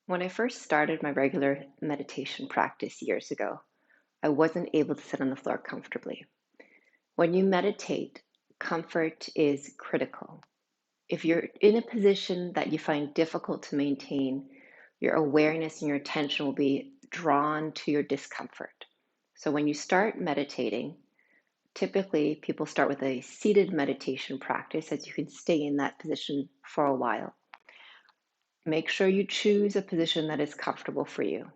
When I first started my regular meditation practice years ago, I wasn't able to sit on the floor comfortably. When you meditate, comfort is critical. If you're in a position that you find difficult to maintain, your awareness and your attention will be drawn to your discomfort. So when you start meditating, typically people start with a seated meditation practice as you can stay in that position for a while. Make sure you choose a position that is comfortable for you.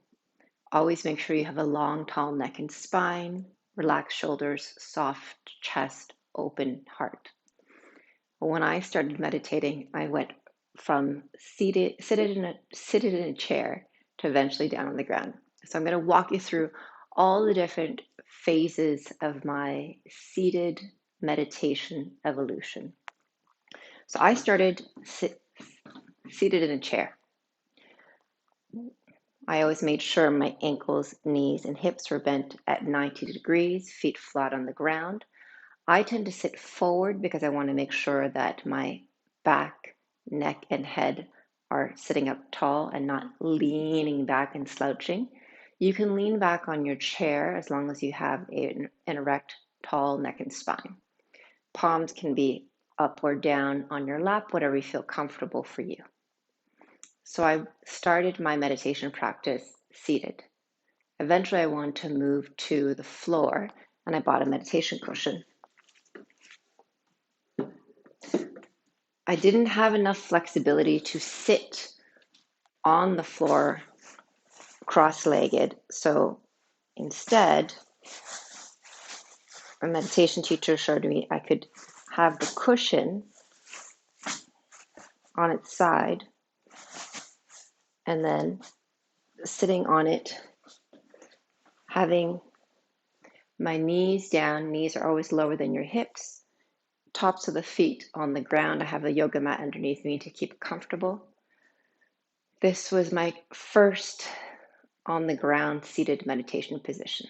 Always make sure you have a long, tall neck and spine, relaxed shoulders, soft chest, open heart. When I started meditating, I went from seated in a chair to eventually down on the ground. So I'm going to walk you through all the different phases of my seated meditation evolution. So I started seated in a chair. I always made sure my ankles, knees, and hips were bent at 90 degrees, feet flat on the ground. I tend to sit forward because I want to make sure that my back, neck, and head are sitting up tall and not leaning back and slouching. You can lean back on your chair as long as you have an erect, tall neck and spine. Palms can be up or down on your lap, whatever you feel comfortable for you. So I started my meditation practice seated. Eventually, I wanted to move to the floor, and I bought a meditation cushion. I didn't have enough flexibility to sit on the floor cross-legged, so instead, a meditation teacher showed me I could have the cushion on its side and then sitting on it, having my knees down. Knees are always lower than your hips. Tops of the feet on the ground. I have a yoga mat underneath me to keep it comfortable. This was my first on the ground seated meditation position.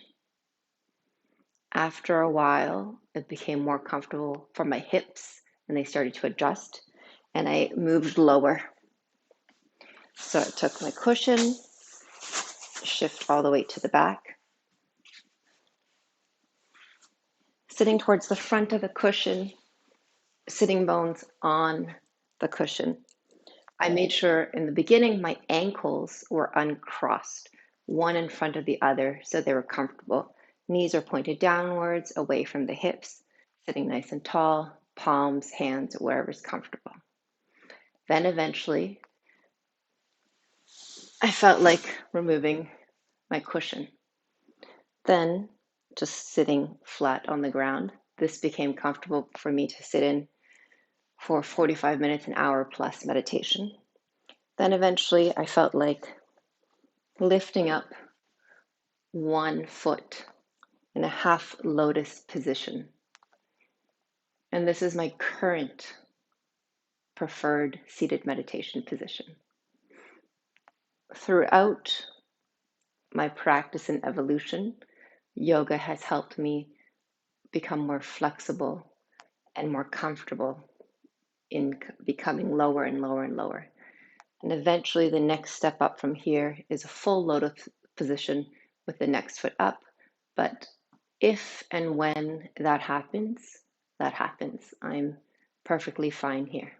After a while, it became more comfortable for my hips and they started to adjust and I moved lower. So I took my cushion, shift all the way to the back, sitting towards the front of the cushion, sitting bones on the cushion. I made sure in the beginning my ankles were uncrossed, one in front of the other, so they were comfortable. Knees are pointed downwards, away from the hips, sitting nice and tall, palms, hands, wherever's comfortable. Then eventually, I felt like removing my cushion. Then, just sitting flat on the ground, this became comfortable for me to sit in for 45 minutes, an hour plus meditation. Then eventually, I felt like lifting up one foot in a half lotus position. And this is my current preferred seated meditation position. Throughout my practice and evolution, yoga has helped me become more flexible and more comfortable in becoming lower and lower and lower. And eventually the next step up from here is a full lotus position with the next foot up. But if and when that happens, I'm perfectly fine here.